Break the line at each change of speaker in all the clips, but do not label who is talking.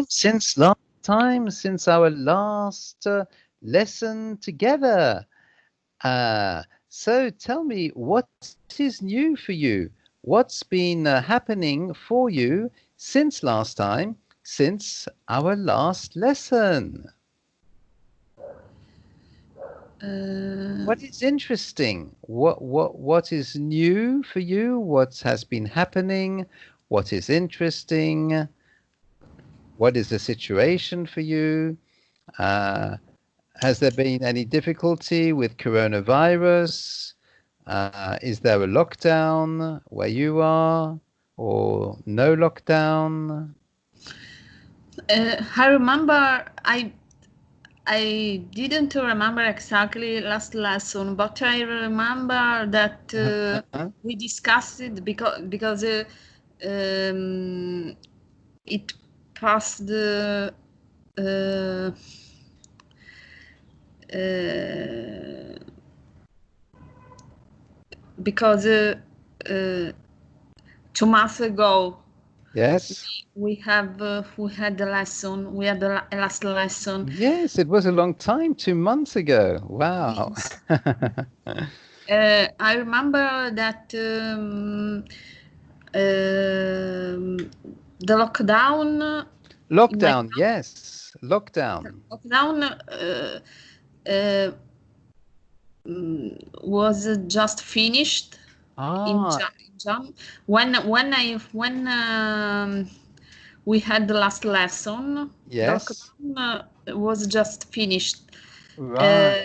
Since last time, since our last lesson together. So tell me, what is new for you? What's been happening for you since last time, since our last lesson? What is interesting? What is new for you? What has been happening? What is interesting? What is the situation for you? Uh, has there been any difficulty with coronavirus? Is there a lockdown where you are, or no lockdown?
I remember I didn't remember exactly last lesson, but I remember that we discussed it because it passed uh, because 2 months ago
Yes.
we had the lesson. We had the last lesson.
Yes, it was a long time, 2 months ago. Wow.
Yes. I remember that the lockdown.
Lockdown, yes, lockdown.
Lockdown uh, was just finished in
Ah,
Jan. When we had the last lesson, the
yes,
lockdown was just finished.
right.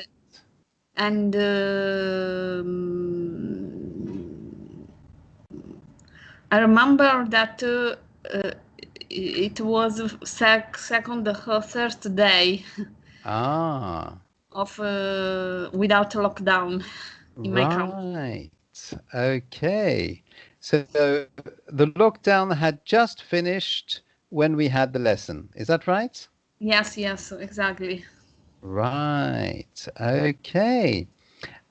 And I remember that it was second or third day
Ah,
of without lockdown in my country.
right. Okay. So the lockdown had just finished when we had the lesson. Is that right?
Yes, yes, exactly.
Right. Okay.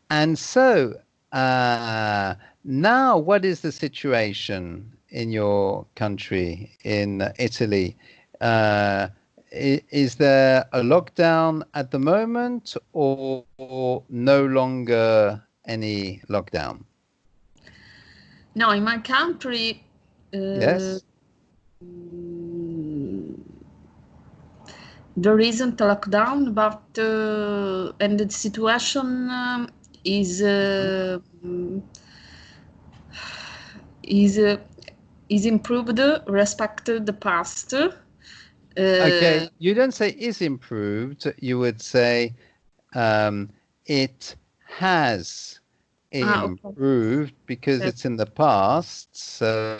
And so now, what is the situation in your country, in Italy? Uh, is there a lockdown at the moment, or no longer any lockdown?
No, in my country, uh,
Yes.
there isn't a lockdown, but and the situation is is uh, is improved respect to the past.
Okay. You don't say is improved. You would say um, it has
Okay.
improved because
Yes.
it's in the past. So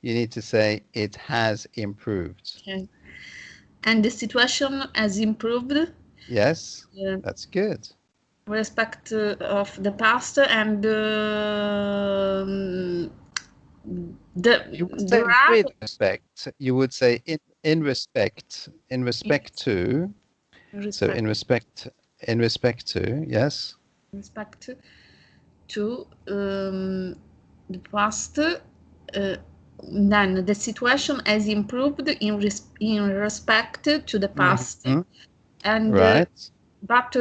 you need to say it has improved.
Okay. And the situation has improved
Yes,
uh,
that's good.
respect of the past, and
You would
there
say
are
with respect. You would say in respect
yes,
to. So
respect
in respect to. Yes.
respect to the past. Then the situation has improved in respect to the past,
Mhm.
and
Right.
but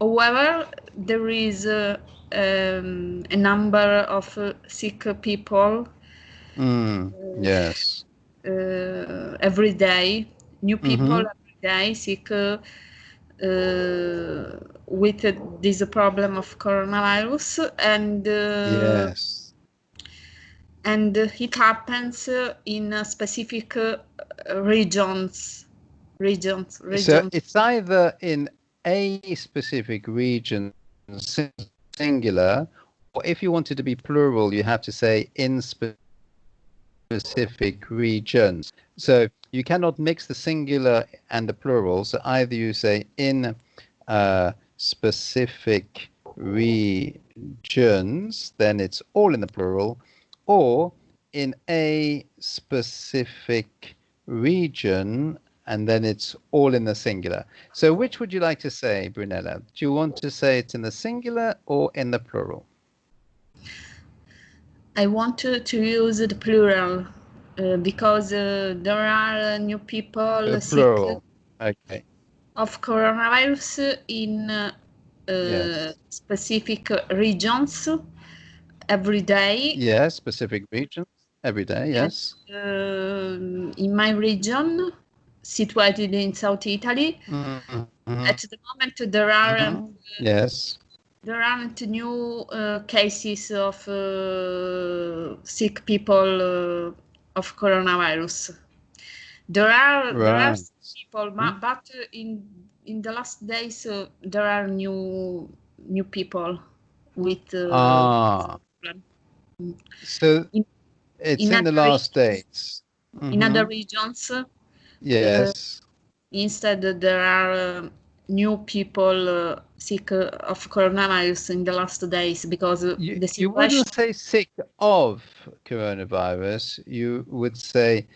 however there is a number of sick people
Yes.
every day, new people
Hmm.
every day sick with this problem of coronavirus,
Yes.
and it happens in specific regions
So
regions.
it's either in a specific region, singular, or if you wanted to be plural, you have to say in specific regions. So you cannot mix the singular and the plural. So either you say in specific regions, then it's all in the plural, or in a specific region, and then it's all in the singular. So which would you like to say, Brunella? Do you want to say it in the singular or in the plural?
I want to use the plural because there are new people sick
Plural. Okay.
of coronavirus in
Yes.
specific regions every day.
Yes, specific regions every day, yes.
In my region, situated in South Italy,
Mhm.
at the moment there are
Yes.
there aren't new cases of sick people of coronavirus. There are
Right.
some people, but in the last days there are new people with problem.
So
in,
it's
in
in the
other
last days.
in other regions.
Yes.
Instead, there are new people sick of coronavirus in the last days because the
You
situation.
wouldn't say sick of coronavirus. You would say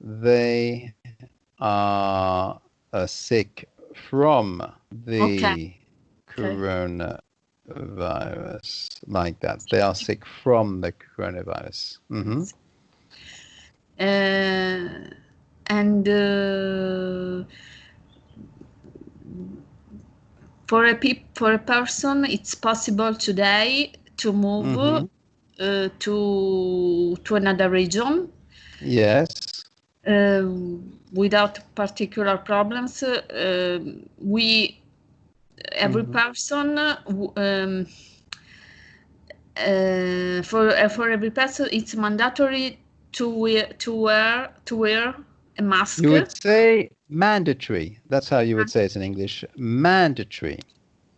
they are sick from the coronavirus, like that. They are sick from the coronavirus.
And for a person, it's possible today to move to another region.
Yes.
Without particular problems. Every person, for every person, it's mandatory to wear a mask.
You would say mandatory. That's how you would say it in English. Mandatory.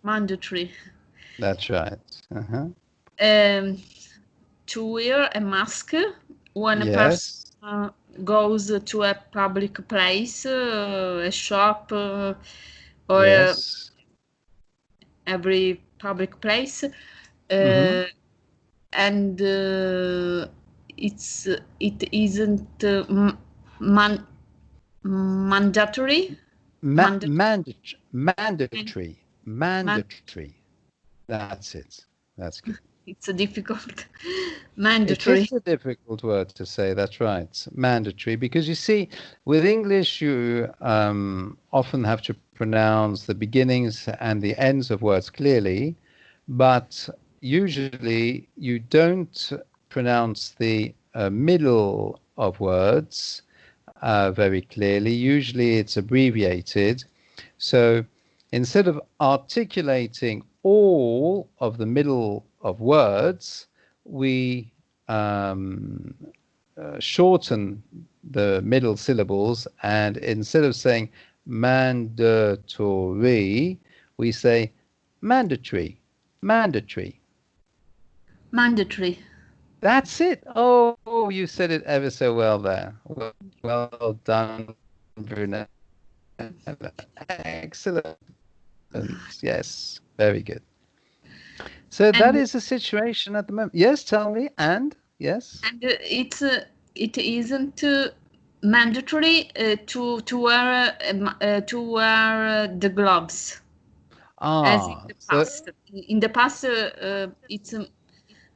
Mandatory.
That's right.
To wear a mask when a
Yes.
person goes to a public place, a shop, or
Yes.
every public place, and it isn't mandatory.
Mandatory. That's it. That's good.
It's a difficult
It
mandatory.
is a difficult word to say. That's right. Mandatory. Because you see, with English, you often have to pronounce the beginnings and the ends of words clearly, but usually you don't pronounce the middle of words very clearly. Usually it's abbreviated. So instead of articulating all of the middle of words, we shorten the middle syllables, and instead of saying mandatory, we say mandatory. Mandatory.
Mandatory.
That's it. Oh, you said it ever so well there. Well done, Brunella. Excellent. Yes, very good. So that is the situation at the moment. Yes, tell me. And yes.
And it isn't mandatory to wear the gloves. As in the past. In the past, it's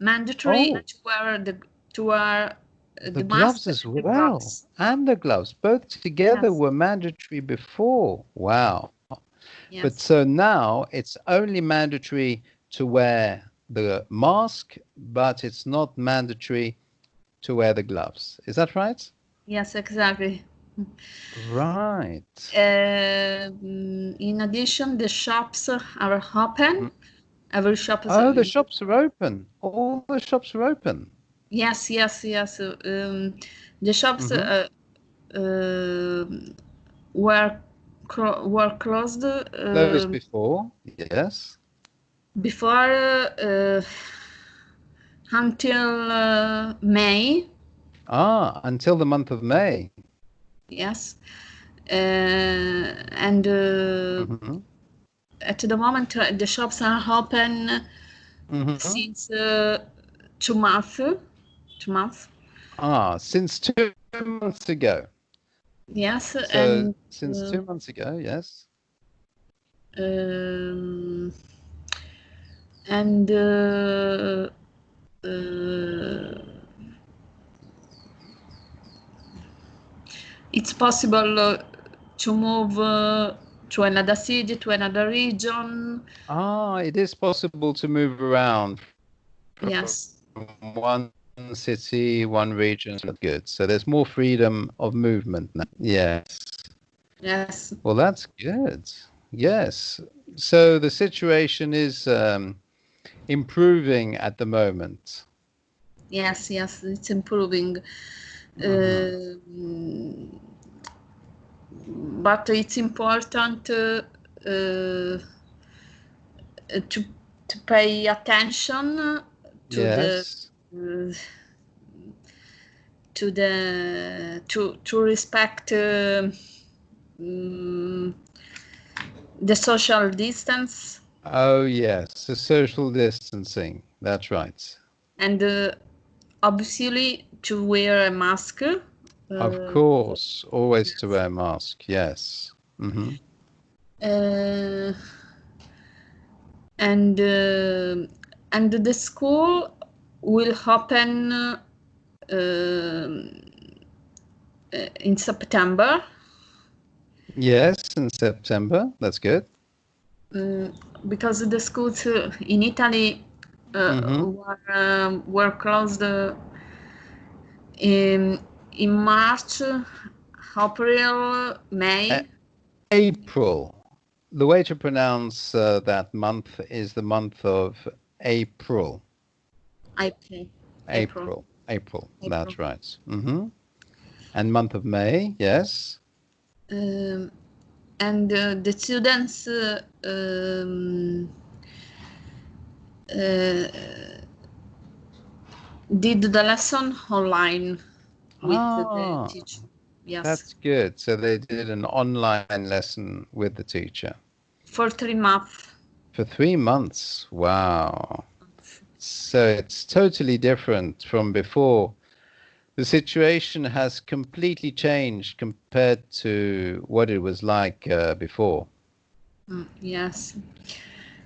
mandatory to wear the
gloves
mask
as
and the
well.
gloves.
And the gloves, both together, were mandatory before. Wow.
Yes.
But so now it's only mandatory to wear the mask, but it's not mandatory to wear the gloves. Is that right?
Yes, exactly.
Right.
In addition, the shops are open. Every shop is
the shops are open. All the shops are open.
Yes. The shops were closed.
Closed before, yes.
Before until May.
Until the month of May.
Yes. And at the moment, the shops are open since 2 months. 2 months.
Since 2 months ago.
Yes.
So
and
since 2 months ago, yes.
And it's possible to move to another city, to another region.
It is possible to move around from
Yes.
one city, one region. Good. So there's more freedom of movement now. Yes.
Yes.
Well, that's good. Yes. So the situation is improving at the moment.
Yes, it's improving. But it's important to pay attention to
Yes.
to respect the social distance.
Oh, yes, the social distancing. That's right.
And obviously to wear a mask.
Of course, always to wear a mask. Yes. Mm-hmm.
And the school will open in September.
Yes, in September. That's good.
Because the schools in Italy were closed in March, April, May.
April. The way to pronounce that month is the month of April. April. That's right. And month of May, yes.
And the students did the lesson online with the teacher. Yes.
That's good. So they did an online lesson with the teacher.
For 3 months.
For 3 months. Wow. So it's totally different from before. The situation has completely changed compared to what it was like before.
Yes.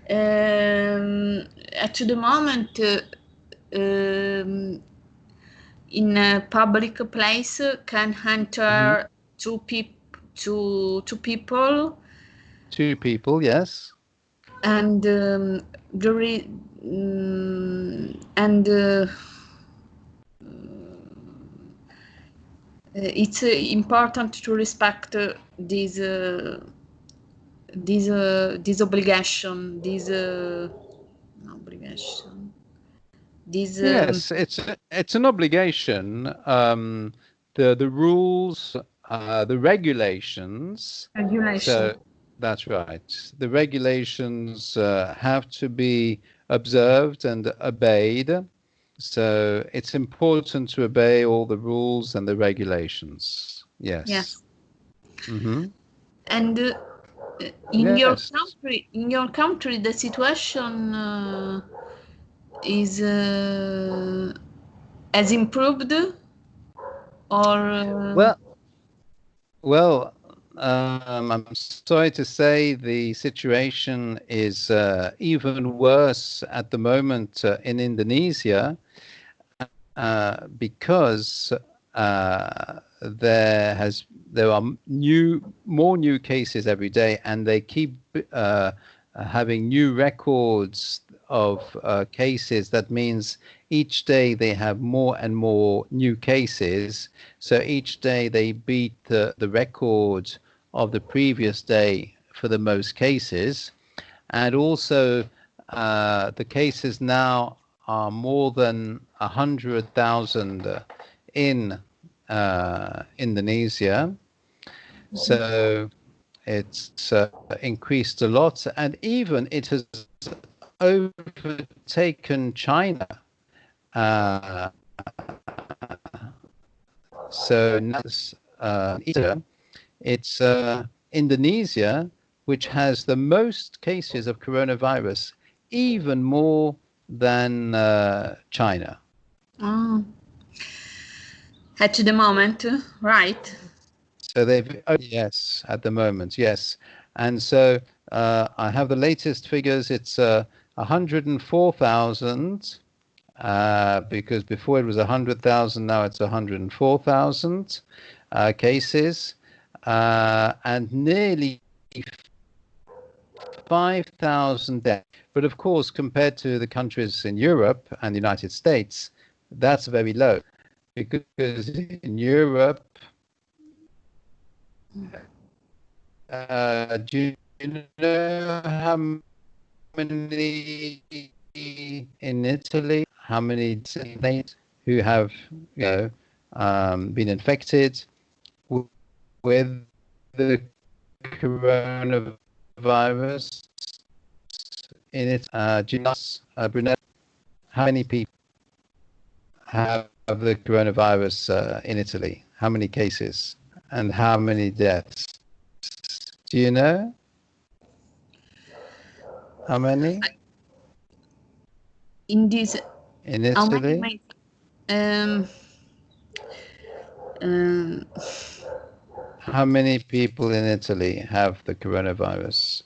At the moment, in a public place can enter two people.
2 people, yes.
And it's important to respect this obligation, this obligation.
Yes, it's an obligation. The rules, the regulations. So that's right. The regulations have to be observed and obeyed. So it's important to obey all the rules and the regulations. Yes.
Yes.
Mm-hmm.
And in your country, the situation is has improved, or
well, I'm sorry to say the situation is even worse at the moment in Indonesia because there are more new cases every day, and they keep having new records of cases. That means each day they have more and more new cases. So each day they beat the record of the previous day for the most cases. And also the cases now are more than 100,000 in Indonesia. So it's increased a lot, and even it has overtaken China. So now it's Indonesia which has the most cases of coronavirus, even more than China.
At the moment, right?
So yes, at the moment, yes. And so I have the latest figures. It's 104,000 because before it was 100,000, now it's 104,000. cases, and nearly 5,000 deaths. But of course, compared to the countries in Europe and the United States, that's very low, because in Europe, do you know how many in Italy, how many who have, been infected with the coronavirus in it? Brunella, how many people have the coronavirus in Italy? How many cases and how many deaths? Do you know? How many?
In this,
in Italy? How many people in Italy have the coronavirus?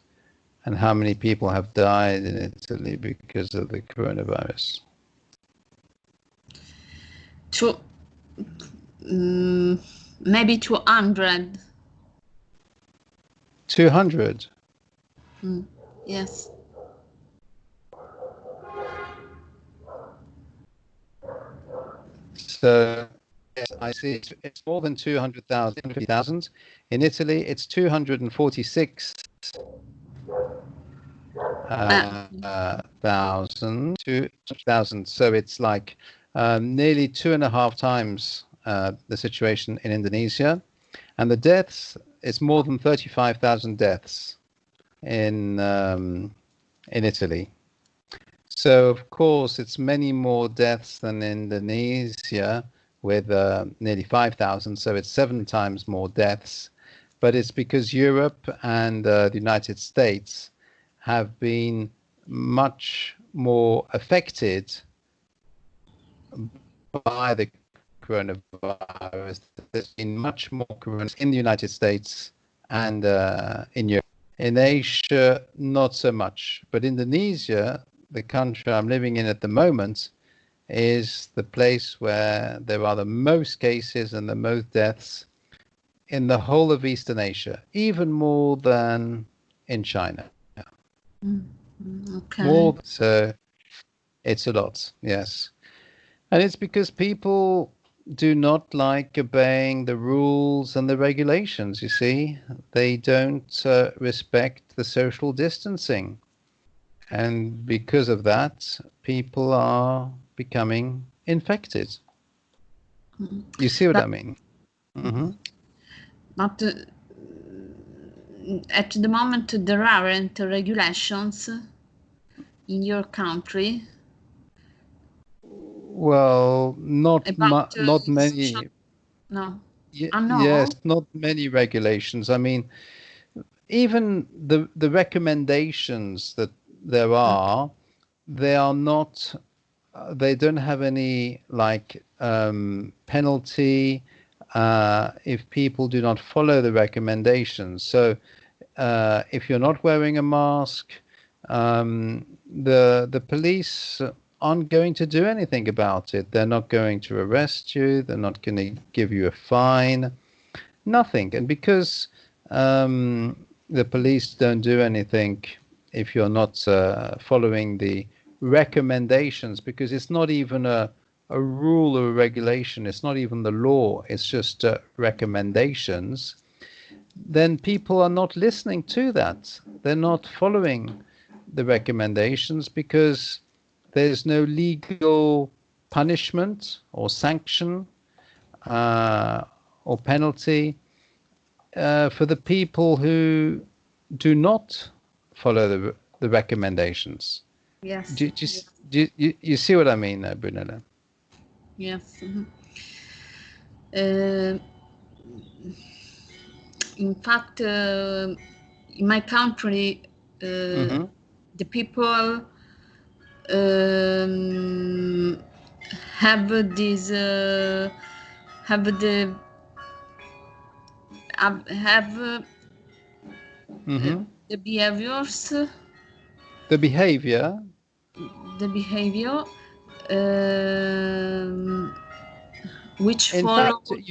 And how many people have died in Italy because of the coronavirus?
Maybe 200.
200?
Yes.
So, yes, I see. It's more than 200,000. In Italy, it's 246,000. So it's like nearly 2.5 times the situation in Indonesia. And the deaths, it's more than 35,000 deaths in Italy. So, of course, it's many more deaths than Indonesia, with nearly 5,000. So it's 7 times more deaths. But it's because Europe and the United States have been much more affected by the coronavirus. There's been much more coronavirus in the United States and in Europe. In Asia, not so much. But Indonesia, the country I'm living in at the moment, is the place where there are the most cases and the most deaths in the whole of Eastern Asia, even more than in China.
Okay.
More, so it's a lot, yes. And it's because people do not like obeying the rules and the regulations, you see. They don't respect the social distancing. And because of that, people are becoming infected. You see what I mean?
But at the moment, there aren't regulations in your country.
Well, not many.
Social... No.
Yes, not many regulations. I mean, even the recommendations that there are, they are not. They don't have any like penalty if people do not follow the recommendations. So if you're not wearing a mask, the police aren't going to do anything about it. They're not going to arrest you. They're not going to give you a fine. Nothing. And because the police don't do anything if you're not following the recommendations, because it's not even a rule or a regulation, it's not even the law, it's just recommendations, then people are not listening to that. They're not following the recommendations because there's no legal punishment or sanction or penalty for the people who do not follow the recommendations.
Yes.
Do you see what I mean, Brunella?
Yes. In fact, in my country, the people have this have the the behaviors.
The behavior.
The behavior which
In
follow.
fact,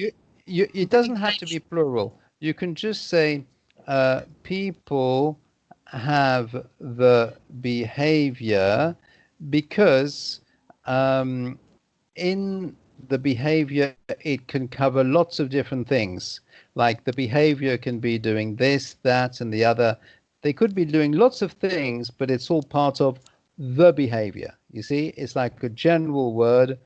it doesn't have to be plural. You can just say people have the behavior because in the behavior it can cover lots of different things. Like the behavior can be doing this, that, and the other. They could be doing lots of things, but it's all part of the behavior. You see, it's like a general word.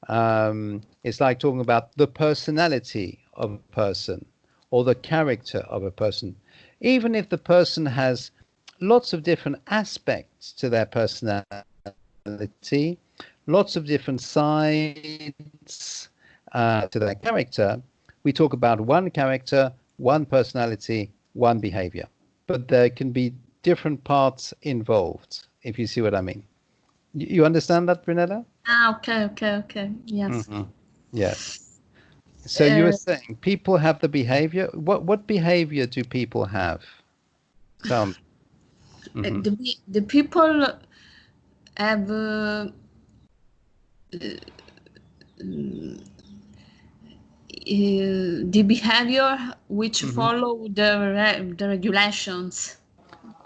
It's like talking about the personality of a person or the character of a person. Even if the person has lots of different aspects to their personality, lots of different sides to their character, we talk about one character, one personality, one behavior. But there can be different parts involved, if you see what I mean. You understand that, Brunella?
Okay. Yes.
Yes. So you were saying people have the behavior. What behavior do people have? Tell me.
The people have the behavior which follow the regulations.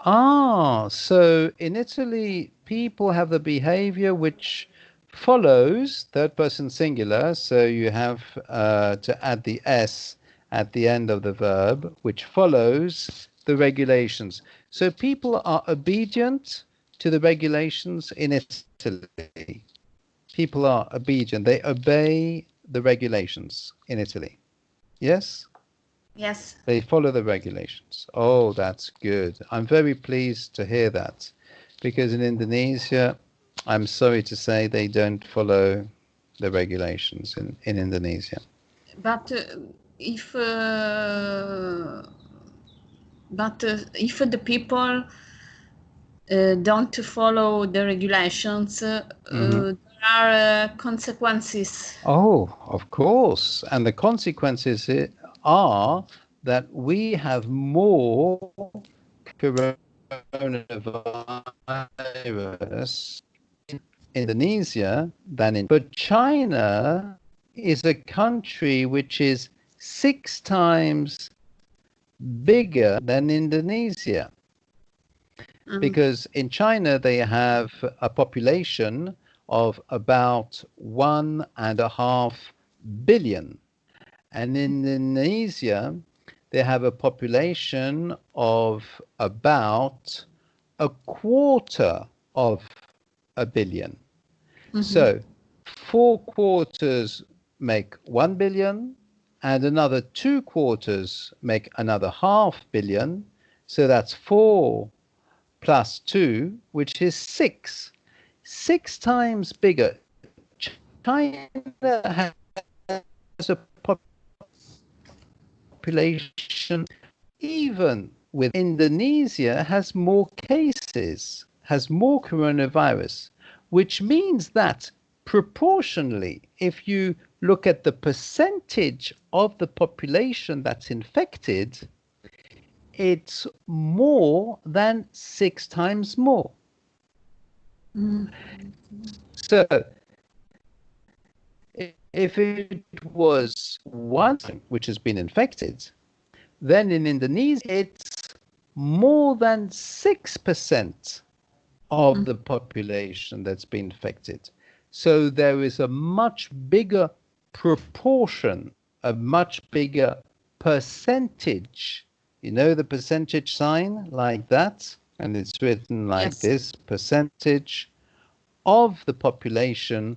So in Italy, people have the behavior which follows third person singular. So you have to add the S at the end of the verb, which follows the regulations. So people are obedient to the regulations in Italy. People are obedient. They obey the regulations in Italy. Yes?
Yes.
They follow the regulations. Oh, that's good. I'm very pleased to hear that, because in Indonesia, I'm sorry to say they don't follow the regulations in Indonesia.
But if the people don't follow the regulations, there are consequences.
Oh, of course. And the consequences are that we have more coronavirus in Indonesia than in. But China is a country which is 6 times bigger than Indonesia. Because in China they have a population of about 1.5 billion, and in Indonesia they have a population of about 250 million. So 4 quarters make 1 billion, and another 2 quarters make another 500 million. So that's 4 plus 2, which is 6. 6 times bigger. China has a population, even with Indonesia, has more cases, has more coronavirus, which means that proportionally, if you look at the percentage of the population that's infected, it's more than 6 times more. So if it was one which has been infected, then in Indonesia it's more than 6% of the population that's been infected. So there is a much bigger proportion, a much bigger percentage. You know the percentage sign like that? And it's written like this, percentage of the population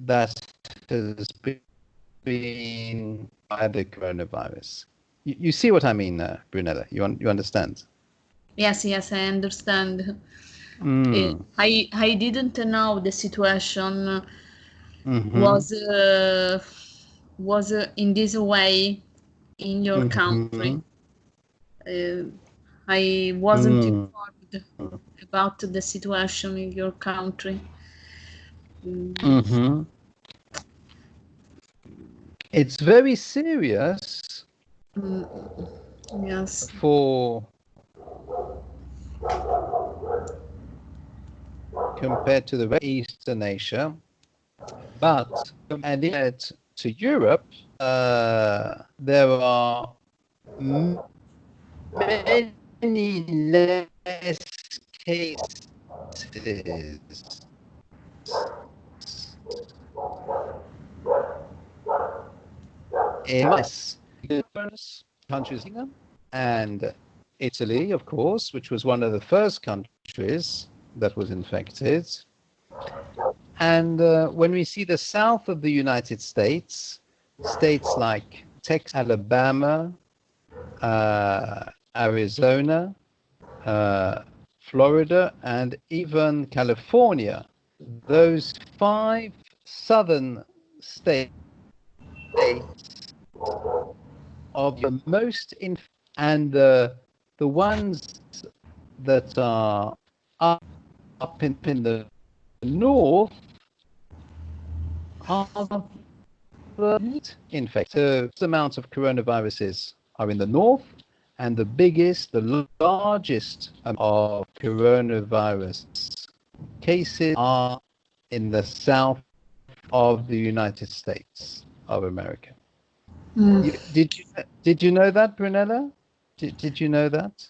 that has been by the coronavirus. You see what I mean, Brunella? You understand?
Yes, I understand. I didn't know the situation was in this way in your country. I wasn't informed about the situation in your country.
It's very serious.
Yes.
For compared to the Eastern Asia, but compared to Europe, there are many less cases in countries, and Italy, of course, which was one of the first countries that was infected. And when we see the south of the United States, states like Texas, Alabama, Arizona, Florida, and even California, those 5 southern states are the most and the ones that are up in the north are the least infected. The amount of coronaviruses are in the north, and the largest of coronavirus cases are in the south of the United States of America. Did you know that, Brunella? Did you know that?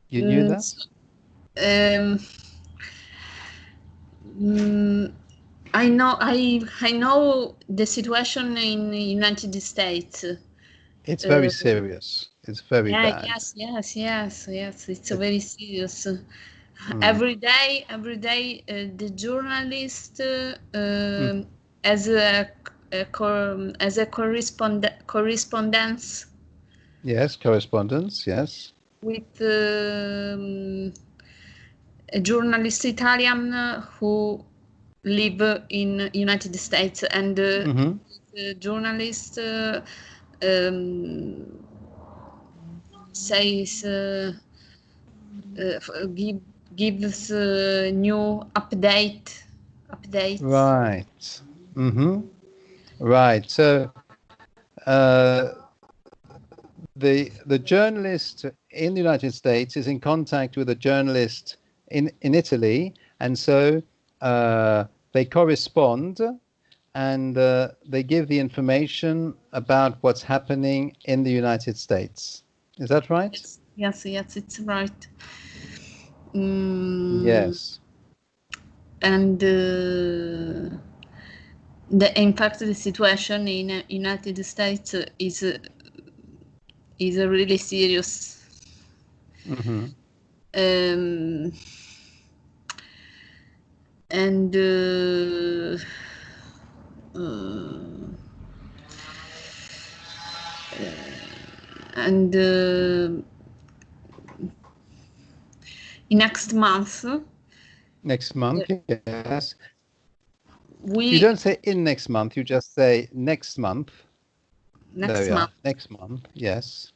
You knew that?
I know the situation in the United States.
It's very serious. It's very bad.
Yes. It's very serious. Every day, the journalist as a correspondence.
Yes, correspondence. Yes.
With a journalist Italian who live in United States, and the journalist says gives new updates.
Right. Right. So the journalist in the United States is in contact with a journalist in Italy, and so they correspond, and they give the information about what's happening in the United States. Is that right?
Yes, it's right.
Yes.
And in fact, the situation in United States is really serious. And next month.
Next month, yes.
You
don't say in next month, you just say next month.
Next month.
Next month, yes.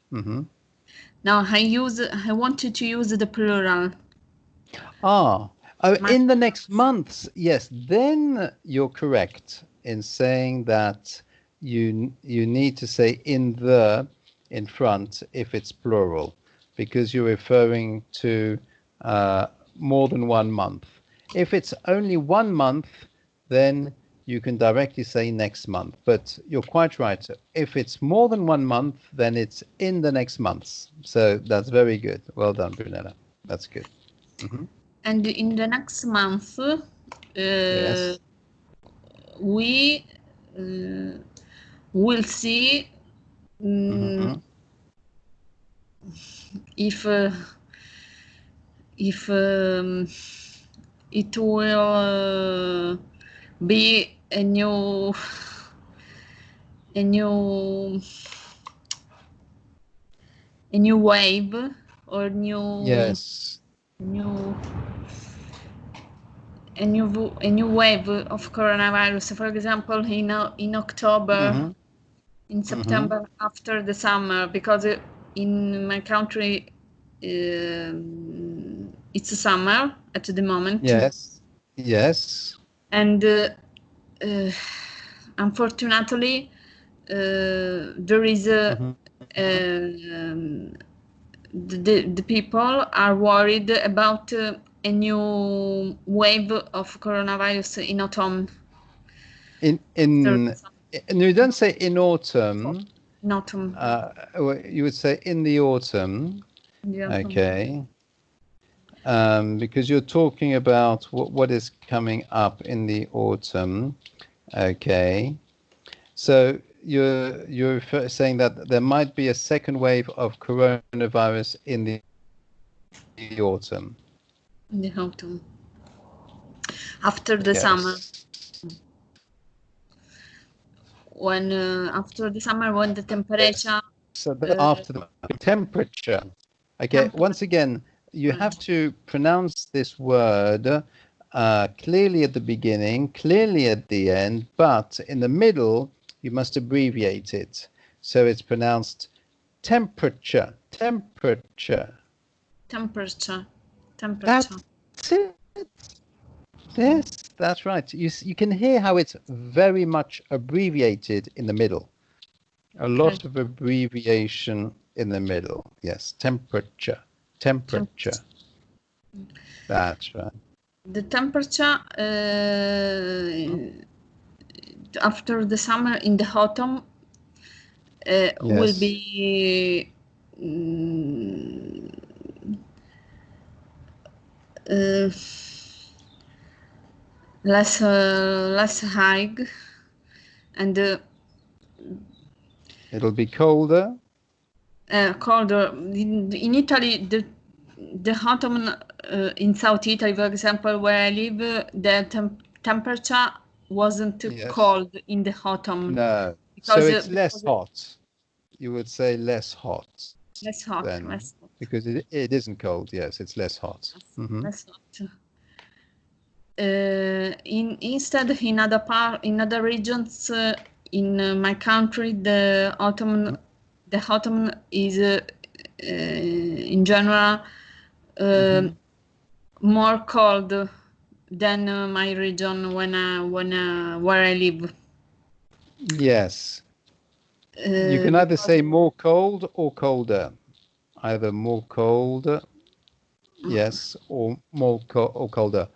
Now I wanted to use the plural.
In the next months, yes. Then you're correct in saying that you need to say in front if it's plural, because you're referring to more than 1 month. If it's only 1 month, then you can directly say next month. But you're quite right. If it's more than 1 month, then it's in the next months. So that's very good. Well done, Brunella. That's good.
And in the next month,
yes.
We will see if it will be a new wave or new a new wave of coronavirus. For example, in October, in September, after the summer, because in my country it's summer at the moment.
Yes.
And unfortunately, there is the people are worried about a new wave of coronavirus in autumn.
No, you don't say in autumn.
In autumn.
You would say in the autumn. Okay. Because you're talking about what is coming up in the autumn. Okay. So you're saying that there might be a second wave of coronavirus in the autumn.
In the autumn. After the summer. When after the summer, when the temperature.
So after the temperature. Okay. Once again, you have to pronounce this word clearly at the beginning, clearly at the end, but in the middle you must abbreviate it. So it's pronounced temperature, temperature.
Temperature,
temperature. That's it. Yes, that's right. You can hear how it's very much abbreviated in the middle. A lot of abbreviation in the middle. Yes, temperature, temperature. That's right.
The temperature after the summer, in the autumn, will be less high, and
it'll be colder.
Colder in Italy. The autumn in South Italy, for example, where I live, the temperature wasn't cold in the autumn.
No, so it's less hot. You would say less hot.
Less hot,
then,
less hot.
Because it isn't cold. Yes, it's less hot.
Less hot. Instead, in other regions in my country, the autumn is in general more cold than my region where I live.
Yes. You can either say more cold or colder. Either more cold, yes, or more or colder.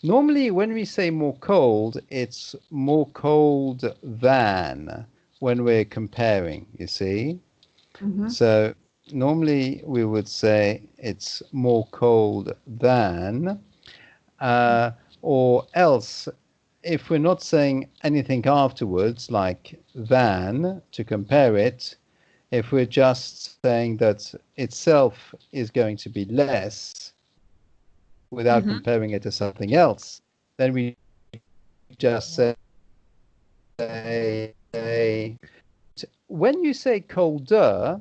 Normally, when we say more cold, it's more cold than when we're comparing, you see. So normally we would say it's more cold than, or else if we're not saying anything afterwards, like than, to compare it, if we're just saying that itself is going to be less without comparing it to something else, then we just say, when you say colder,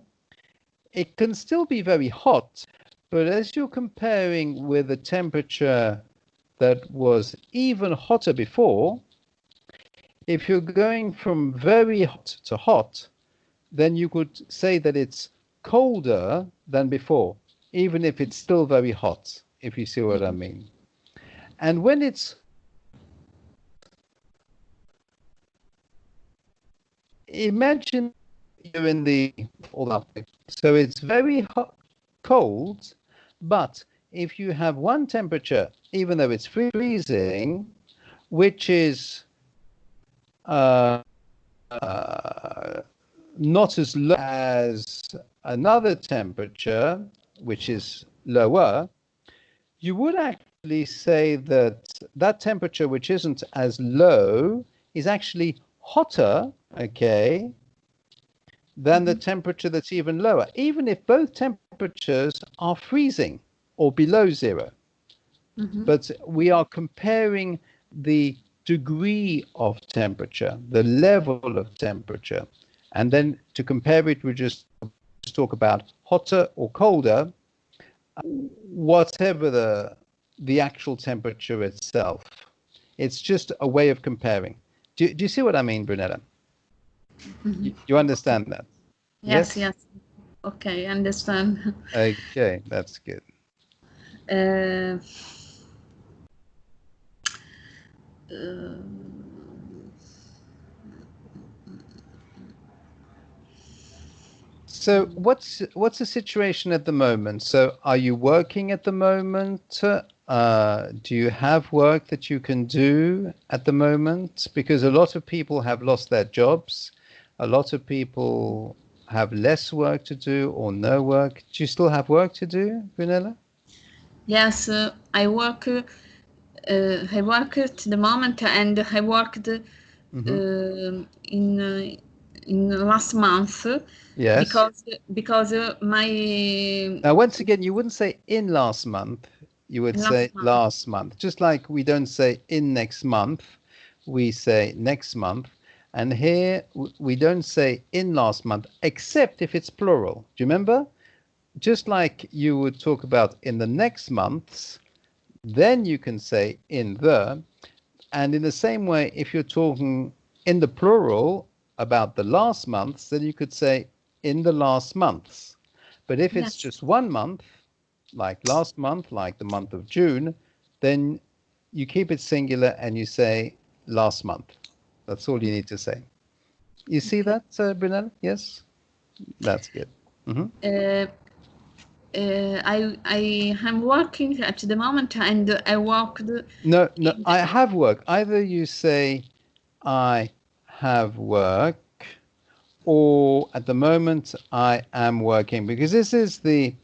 it can still be very hot, but as you're comparing with a temperature that was even hotter before, if you're going from very hot to hot, then you could say that it's colder than before, even if it's still very hot, if you see what I mean. And when it's imagine you're in the so it's very hot, cold, but if you have one temperature, even though it's freezing, which is not as low as another temperature, which is lower, you would actually say that that temperature, which isn't as low, is actually hotter, okay, than the temperature that's even lower, even if both temperatures are freezing or below zero. But we are comparing the degree of temperature, the level of temperature. And then to compare it, we just talk about hotter or colder, whatever the actual temperature itself. It's just a way of comparing. Do you see what I mean, Brunella? You understand that?
Yes. Okay, I understand.
Okay, that's good. So what's the situation at the moment? So are you working at the moment? do you have work that you can do at the moment? Because a lot of people have lost their jobs. A lot of people have less work to do or no work. Do you still have work to do, Brunella?
Yes, I work. I work at the moment, and I worked in last month.
Yes.
Because my
Now, once again, you wouldn't say in last month. You would say
last month.
last month. Just like we don't say in next month, we say next month. And here we don't say in last month, except if it's plural. Do you remember? Just like you would talk about in the next months, then you can say in the. And in the same way, if you're talking in the plural about the last months, then you could say in the last months. But if it's
Yes.
just 1 month, like last month, like the month of June, then you keep it singular and you say last month. That's all you need to say. You see that, Brunel? Yes? That's good.
I am working at the moment, and I worked.
No, I have work. Either you say I have work, or at the moment I am working, because this is the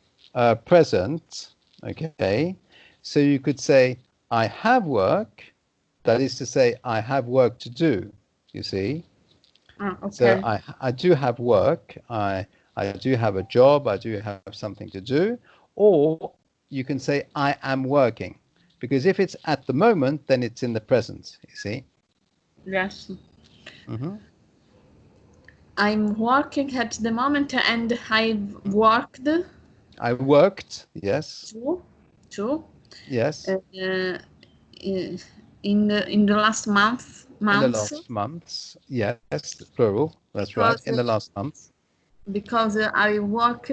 present. Okay, so you could say I have work. That is to say, I have work to do. You see.
Okay.
So I do have work. I do have a job. I do have something to do. Or you can say I am working, because if it's at the moment, then it's in the present. You see.
Yes. I'm working at the moment, and I've worked.
I worked. Yes.
Two.
Yes.
In the last months.
In the last months. Yes, plural. That's right. In the last months.
Because I work.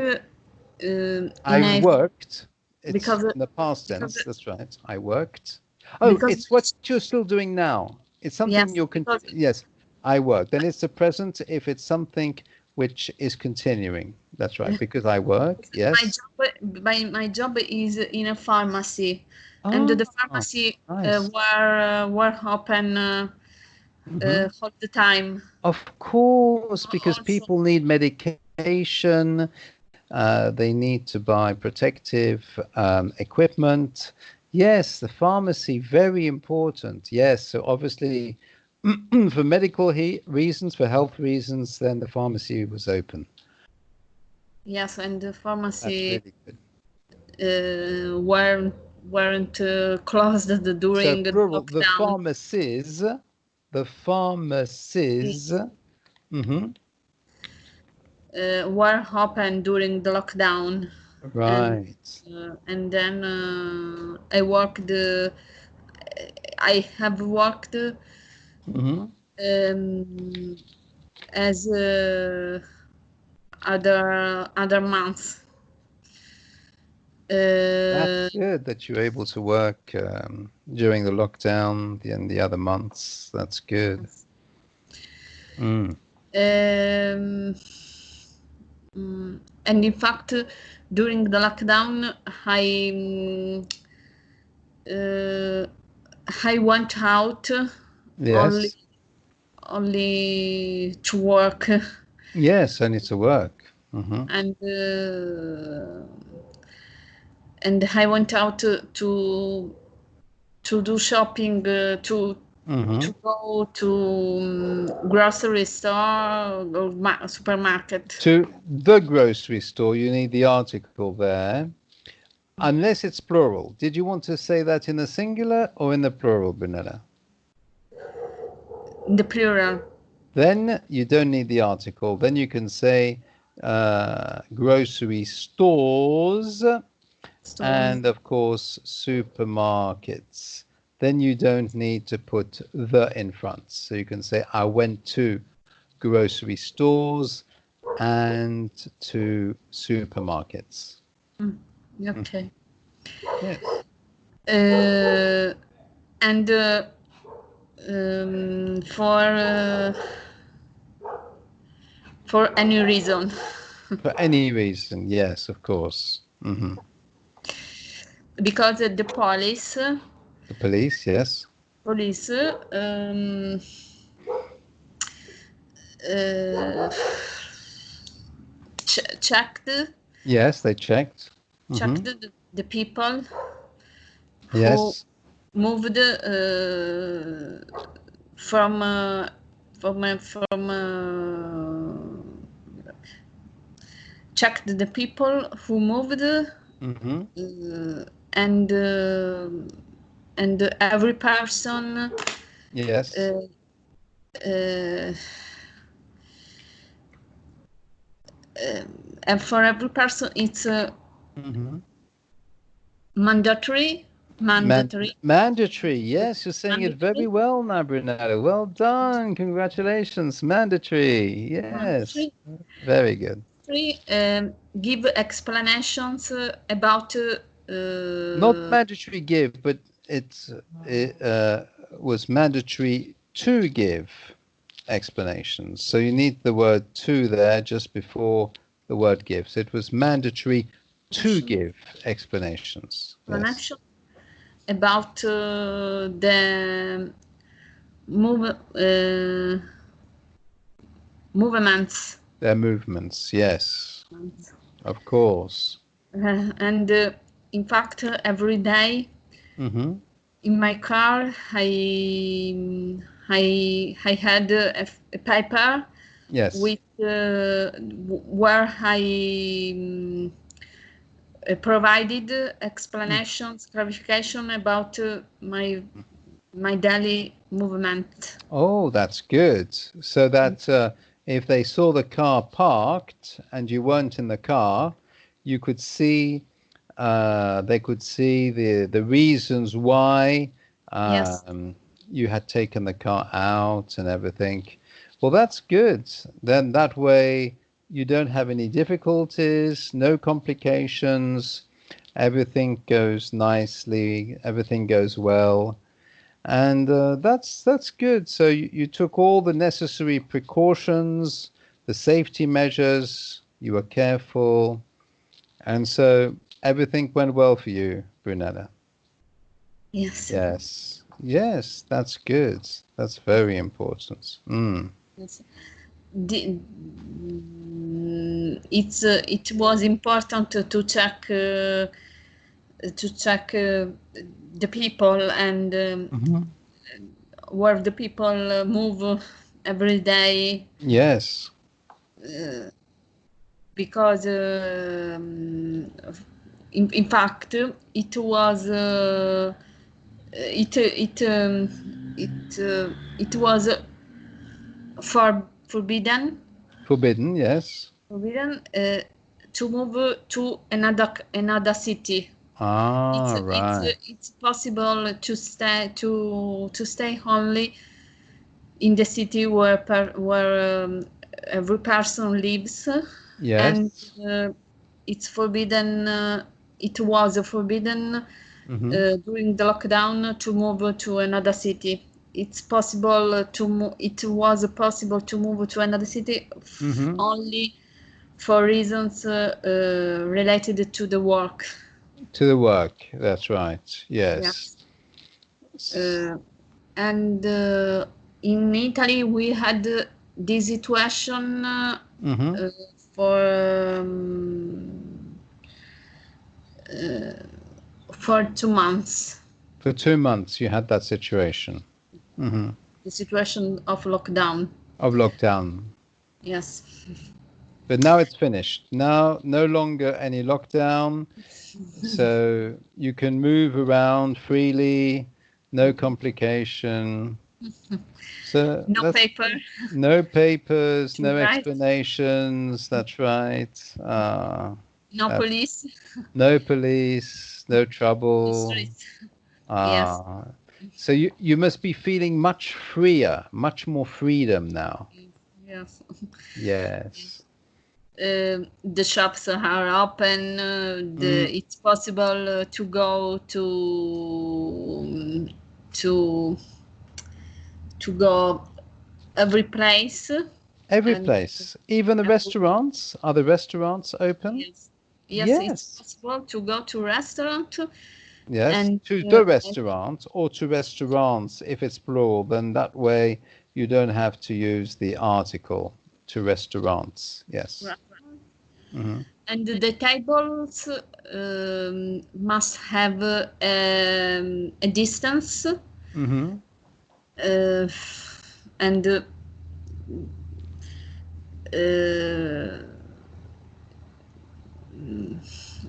I worked. It's
because
in the past tense. That's right. I worked. Oh, it's what you're still doing now. It's something you're yes. I work. Then it's the present if it's something which is continuing. That's right. Because I work. Yes.
My job is in a pharmacy, and the pharmacy were open all the time.
Of course, because people need medication. They need to buy protective equipment. Yes, the pharmacy, very important. Yes, so obviously for medical reasons, for health reasons, then the pharmacy was open.
Yes, and the pharmacy
That's really good.
weren't closed during the
plural,
lockdown.
The pharmacies.
Were open during the lockdown.
Right.
And then I have worked as other months.
That's good that you're able to work during the lockdown and the other months. That's good.
And in fact, during the lockdown, I went out only to work.
Yes, only to work.
And I went out to do shopping, to go to grocery store or supermarket.
To the grocery store, you need the article there, unless it's plural. Did you want to say that in the singular or in the plural, Brunella?
In the plural.
Then you don't need the article. Then you can say grocery stores. And of course, supermarkets. Then you don't need to put the in front. So you can say, I went to grocery stores and to supermarkets.
Okay.
Yes.
And for any reason.
For any reason, yes, of course.
because the police.
The police, yes.
Police checked.
Yes, they checked.
Checked the people who
Yes.
moved from checked the people who moved and every person.
Yes.
And for every person, it's mandatory.
Mandatory. Yes, you're saying it very well now, Brunella. Well done. Congratulations. Mandatory. Yes.
Mandatory.
Very good.
Give explanations about.
Not mandatory give, but it was mandatory to give explanations. So you need the word to there just before the word give. So it was mandatory to give explanations. Yes.
About the movements.
Their movements, yes. Of course.
And in fact, every day in my car, I had a paper.
Yes.
With where I provided explanations, clarification about my daily movement.
Oh, that's good. So that if they saw the car parked and you weren't in the car, you could see. They could see the reasons why
Yes.
you had taken the car out and everything. Well, that's good. Then that way you don't have any difficulties, no complications. Everything goes nicely. Everything goes well. And that's good. So you took all the necessary precautions, the safety measures. You were careful. And so everything went well for you, Brunella.
Yes.
Yes. Yes, that's good. That's very important.
Yes. It was important to check the people and where the people move every day.
Yes.
Because in fact it was it was forbidden.
Forbidden, yes.
Forbidden to move to another city.
Right.
It's possible to stay only in the city where every person lives.
Yes.
And it's forbidden. It was forbidden during the lockdown to move to another city. It's possible to it was possible to move to another city only for reasons related to the work.
To the work, that's right. Yes.
And in Italy we had this situation for 2 months.
For 2 months you had that situation.
The situation of lockdown.
Of lockdown.
Yes.
But now it's finished. Now no longer any lockdown. So you can move around freely, no complication. So
no paper.
No papers, no explanations. That's right.
No police.
No police, no trouble.
Yes.
So you must be feeling much freer, much more freedom now.
Yes.
Yes.
The shops are open. It's possible to go to go every place.
Every place, even the restaurants. Are the restaurants open?
Yes. It's possible to go to restaurant.
Yes,
And
to the restaurant or to restaurants. If it's plural, then that way you don't have to use the article to restaurants. Yes. Mm-hmm.
and the tables must have a distance,
Mm-hmm.
and uh,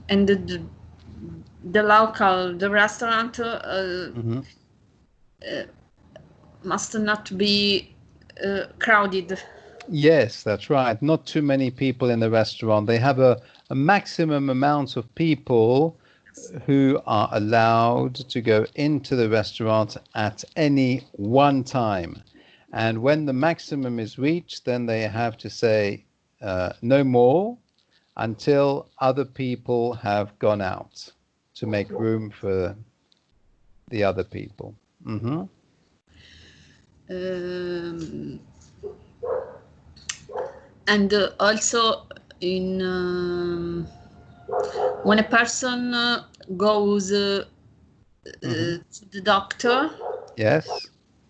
and the restaurant
Mm-hmm.
must not be crowded.
Yes, that's right. Not too many people in the restaurant. They have a maximum amount of people who are allowed to go into the restaurant at any one time. And when the maximum is reached, then they have to say no more until other people have gone out to make room for the other people. Mm-hmm.
Um, and also in when a person goes
Mm-hmm.
to the doctor,
Yes.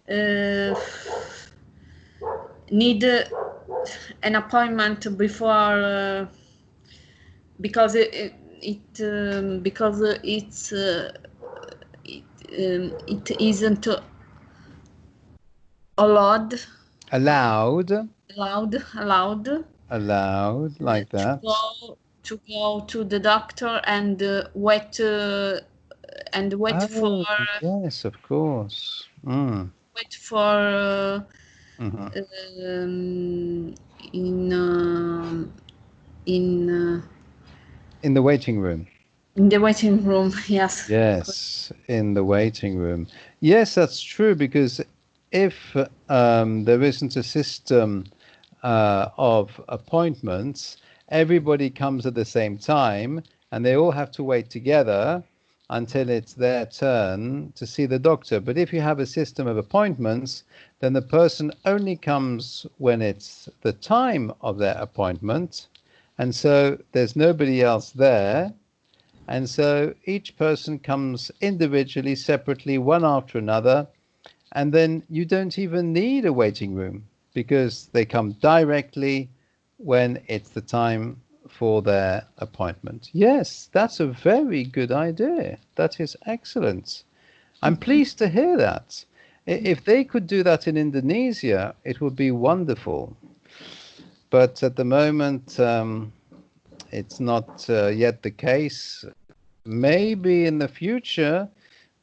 uh, need an appointment before because because it isn't allowed
Allowed.
allowed
Allowed like that.
to go to the doctor and
Oh, yes, of course. Mm.
wait for
Hmm.
um, in um in
In the waiting room.
in the waiting room. Yes.
Yes, in the waiting room. Yes, that's true, because if there isn't a system of appointments, everybody comes at the same time and they all have to wait together until it's their turn to see the doctor. But if you have a system of appointments, then the person only comes when it's the time of their appointment. And so there's nobody else there. And so each person comes individually, separately, one after another. And then you don't even need a waiting room because they come directly when it's the time for their appointment. Yes, that's a very good idea. That is excellent. I'm pleased to hear that. If they could do that in Indonesia, it would be wonderful. But at the moment, it's not yet the case. Maybe in the future,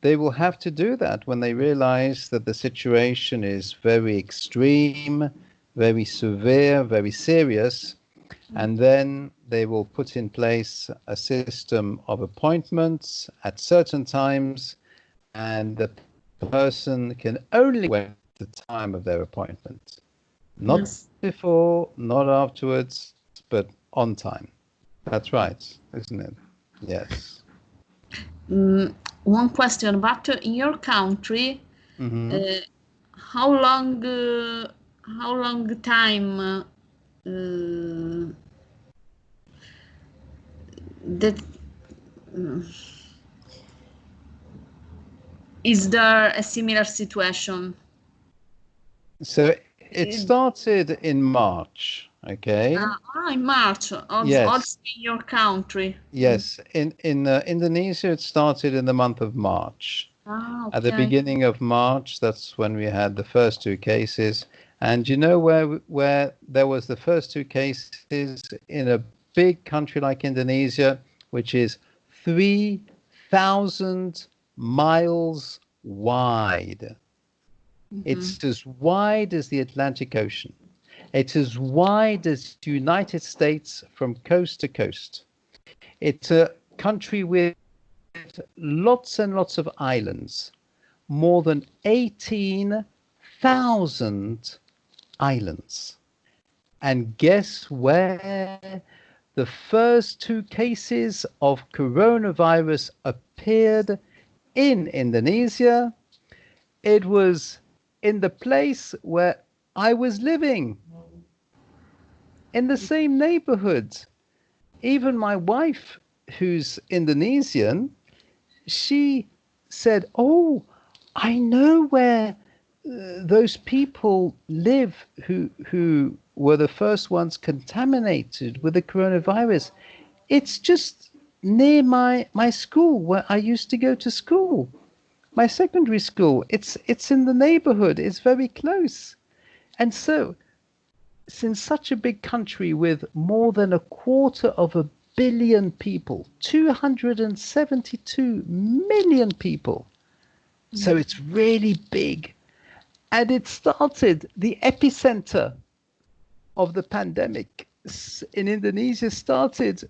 they will have to do that when they realize that the situation is very extreme, very severe, very serious, and then they will put in place a system of appointments at certain times, and the person can only wait the time of their appointment. Not
Yes.
before, not afterwards, but on time. That's right, isn't it? Yes.
One question, but in your country,
Mm-hmm.
how long time that is there a similar situation?
So it started in March, okay?
In March,
Yes,
also in your country.
yes. In Indonesia, it started in the month of March. At the
Okay.
beginning of March, that's when we had the first two cases. And you know where there was the first two cases in a big country like Indonesia, which is 3,000 miles wide. It's as wide as the Atlantic Ocean. It's as wide as the United States from coast to coast. It's a country with lots and lots of islands, more than 18,000 islands. And guess where the first two cases of coronavirus appeared in Indonesia? It was in the place where I was living, in the same neighborhood. Even my wife, who's Indonesian, she said, "Oh, I know where those people live who were the first ones contaminated with the coronavirus. It's just near my school where I used to go to school, my secondary school. It's in the neighborhood. It's very close." And so, since such a big country with more than 250 million people, 272 million people, so it's really big. And it started, the epicenter of the pandemic in Indonesia started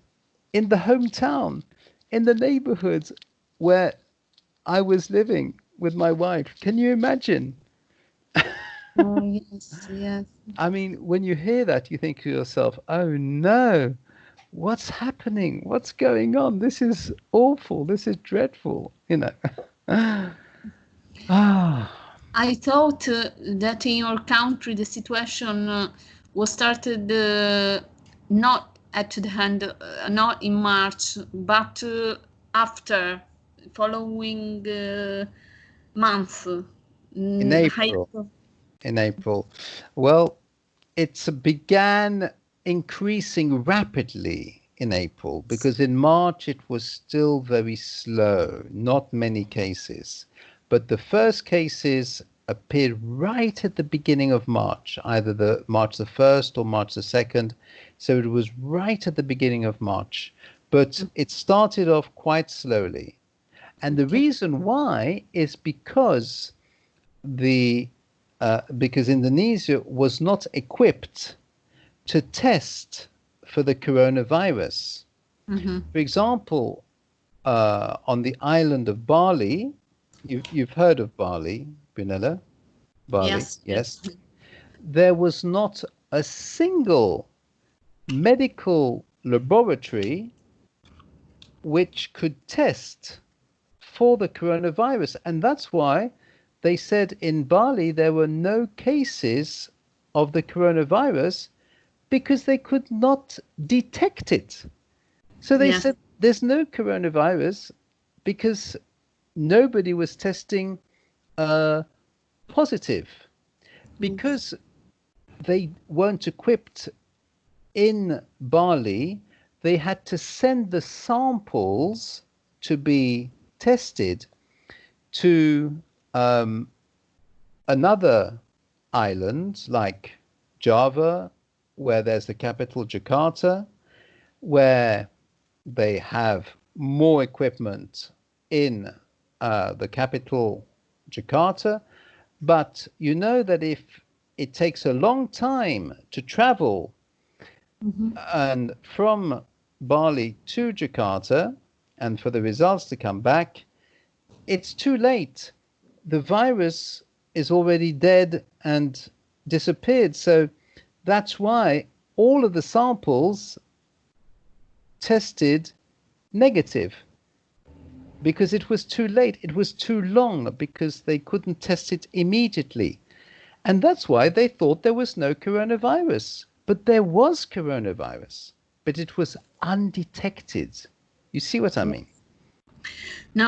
in the hometown, in the neighborhood where I was living with my wife. Can you imagine?
Oh, yes, yes.
I mean, when you hear that, you think to yourself, oh no, what's happening? What's going on? This is awful. This is dreadful, you know.
I thought that in your country the situation was started not at the end, not in March, but after following month.
In April. In April. Well, it began increasing rapidly in April because in March it was still very slow, not many cases. But the first cases appeared right at the beginning of March, either the March the 1st or March the 2nd. So it was right at the beginning of March. But it started off quite slowly. And the reason why is because Indonesia was not equipped to test for the coronavirus. For example, on the island of Bali, you've heard of Bali, Brunella? Bali, yes. There was not a single medical laboratory which could test for the coronavirus, and that's why they said in Bali there were no cases of the coronavirus because they could not detect it. So they said there's no coronavirus because nobody was testing positive. Because they weren't equipped in Bali, they had to send the samples to be tested to another island like Java, where there's the capital Jakarta, where they have more equipment in the capital Jakarta. But you know that if it takes a long time to travel and from Bali to Jakarta and for the results to come back, it's too late. The virus is already dead and disappeared. So that's why all of the samples tested negative, because it was too late. It was too long because they couldn't test it immediately. And that's why they thought there was no coronavirus. But there was coronavirus, but it was undetected. You see what I mean?
No,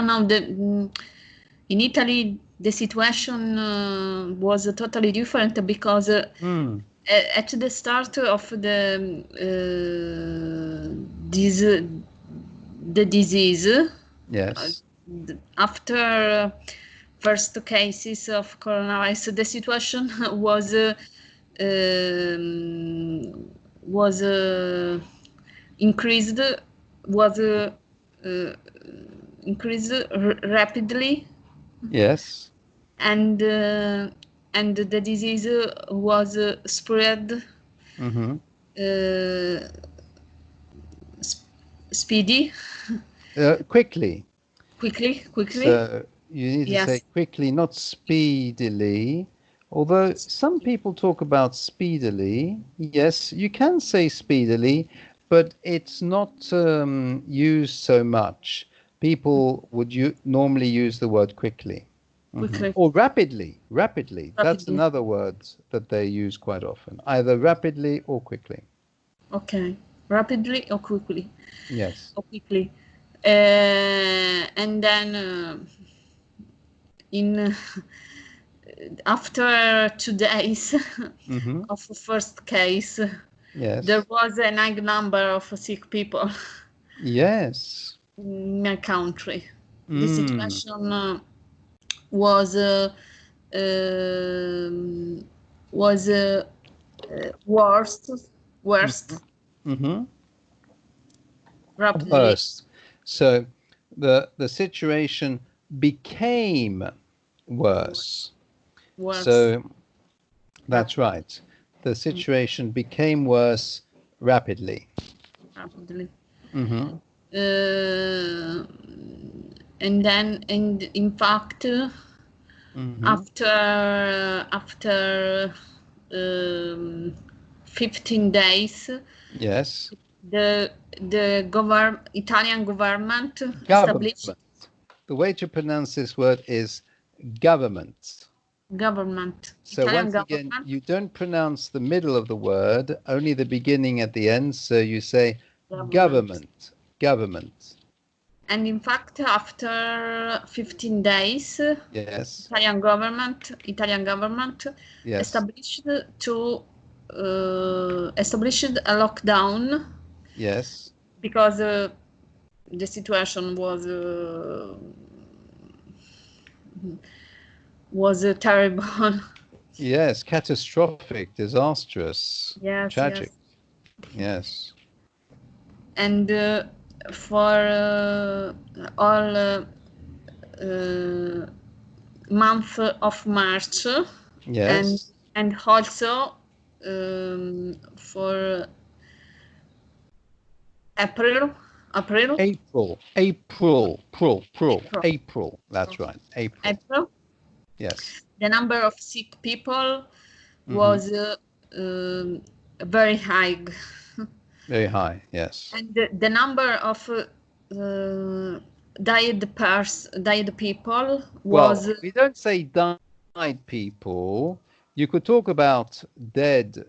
in Italy, the situation was totally different because at the start of the disease,
yes,
after first cases of coronavirus, the situation was increased rapidly.
Yes.
And the disease was spread speedy.
Quickly.
Quickly.
So you need to say quickly, not speedily. Although some people talk about speedily. Yes, you can say speedily, but it's not used so much. People would normally use the word quickly. Or rapidly. That's another word that they use quite often. Either rapidly or quickly.
Okay. Rapidly or quickly.
Yes.
Or quickly. And then in after 2 days of the first case,
Yes.
there was a high number of sick people
Yes.
in my country. The situation was worst rapidly.
Worse. So the situation became worse. So that's right. The situation became worse rapidly.
And then, and in fact, after 15 days,
yes,
the Italian government established.
The way to pronounce this word is government.
Government.
So
Italian
once again, you don't pronounce the middle of the word, only the beginning at the end. So you say government. Government.
And in fact, after 15 days,
yes,
Italian government
yes,
established a lockdown.
Yes.
Because the situation was terrible.
Yes, catastrophic, disastrous,
Yes,
tragic. Yes.
And for all month of March,
Yes.
and also for April.
That's right. April. Yes.
The number of sick people was very high.
Very high, yes.
And the number of died people was...
Well, we don't say died people. You could talk about dead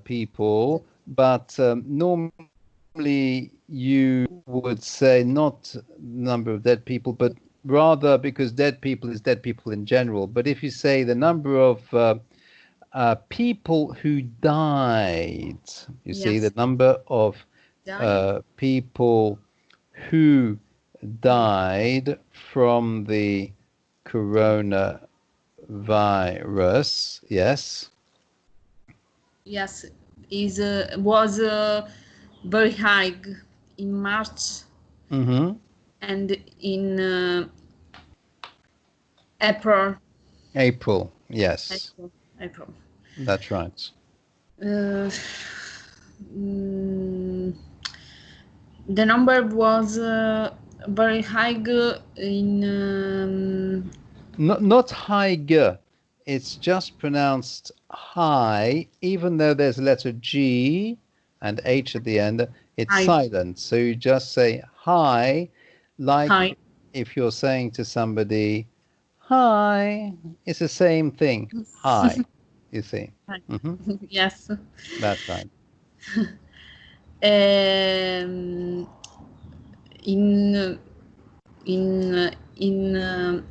people, but normally you would say not number of dead people, but rather because dead people is dead people in general. But if you say the number of people who died, you see the number of people who died from the coronavirus, yes.
Yes, was very high in March and in April.
April, yes.
April.
That's right.
The number was very high in...
Not high, it's just pronounced high, even though there's a letter G and H at the end, it's silent. So you just say hi, like if you're saying to somebody, hi, it's the same thing. Hi, you see.
Yes.
That's right.
In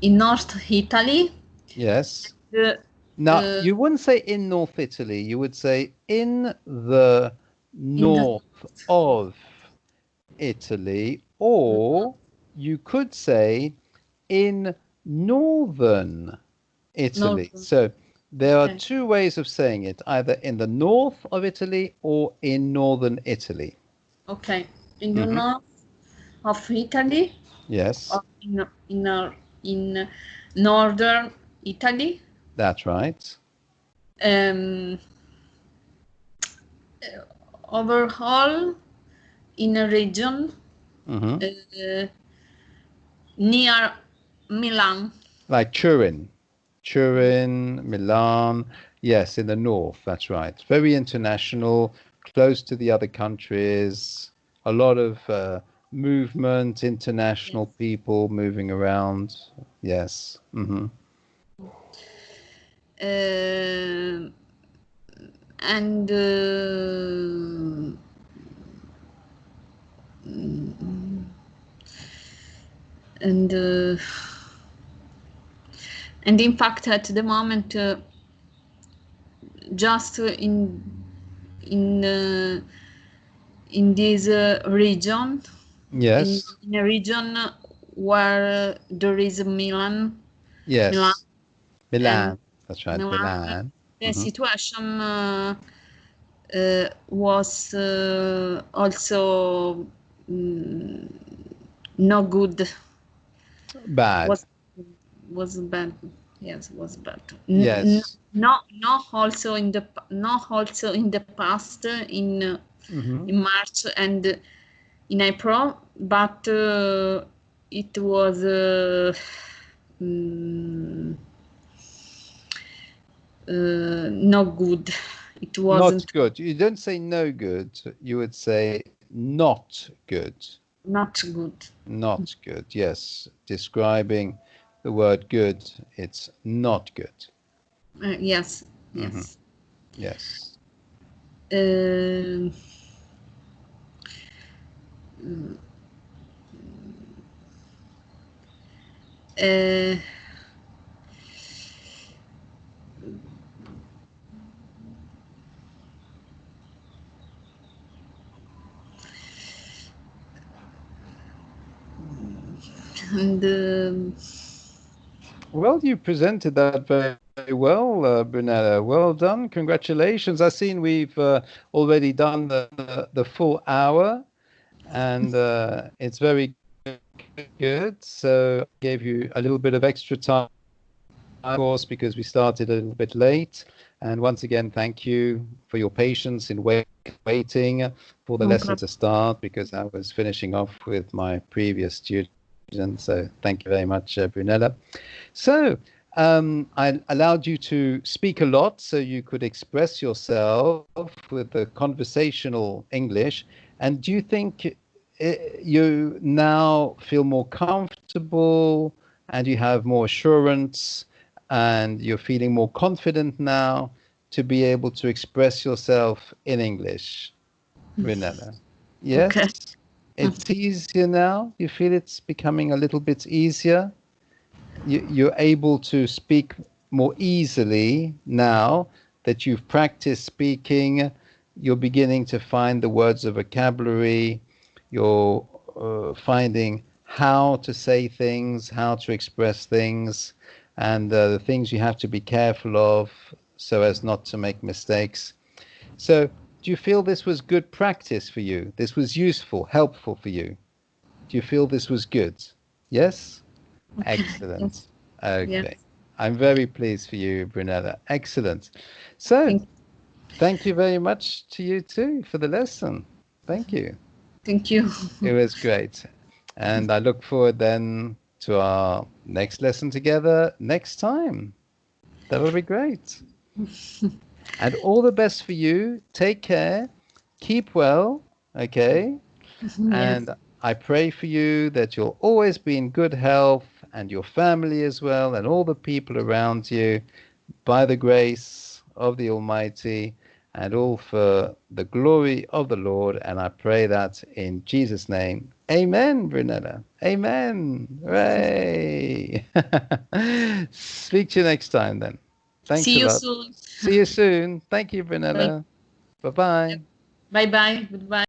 North Italy.
Yes. Now, you wouldn't say in North Italy, you would say in the north of Italy, or you could say in northern Italy. So there are two ways of saying it, either in the north of Italy or in northern Italy.
Okay, in the north of Italy.
Yes.
Or in northern Italy.
That's right.
Overall, in a region near Milan.
Like Turin, Milan. Yes, in the north. That's right. Very international, close to the other countries. A lot of movement, international people moving around. Yes.
And and in fact, at the moment, just in this region,
Yes.
in a region where there is Milan,
Yes.
and
Milan. That's right. Milan.
the situation was also no good.
Bad.
Was bad. Yes, was bad.
Yes.
No, also in the past in March and in April, but it was no good. It wasn't
Not good. You don't say no good. You would say not good.
not good.
Not good. Yes. Describing the word good, it's not good.
Yes, yes.
Yes.
Uh, uh, and
Well, you presented that very well, Brunella. Well done. Congratulations. I've seen we've already done the full hour, and it's very good. So I gave you a little bit of extra time, of course, because we started a little bit late. And once again, thank you for your patience in waiting for the lesson to start, because I was finishing off with my previous student. So thank you very much, Brunella. So I allowed you to speak a lot so you could express yourself with the conversational English. And do you think you now feel more comfortable and you have more assurance and you're feeling more confident now to be able to express yourself in English, Brunella? Yes?
okay.
It's easier now? You feel it's becoming a little bit easier? You're able to speak more easily now that you've practiced speaking. You're beginning to find the words of vocabulary. You're finding how to say things, how to express things, and the things you have to be careful of so as not to make mistakes. So, do you feel this was good practice for you? This was useful, helpful for you? Do you feel this was good? Yes? Excellent.
Yes.
Okay. I'm very pleased for you, Brunella. Excellent. So, thank you very much to you too for the lesson. Thank you.
Thank you.
It was great. And I look forward then to our next lesson together next time. That'll be great. And all the best for you. Take care. Keep well. Okay.
Yes.
And I pray for you that you'll always be in good health and your family as well and all the people around you by the grace of the Almighty and all for the glory of the Lord. And I pray that in Jesus' name. Amen, Brunella. Amen. Hooray. Speak to you next time then. Thanks
See
a
you
lot.
soon.
See you soon. Thank you,
Bye.
Brunella. Bye-bye.
Bye bye. Goodbye.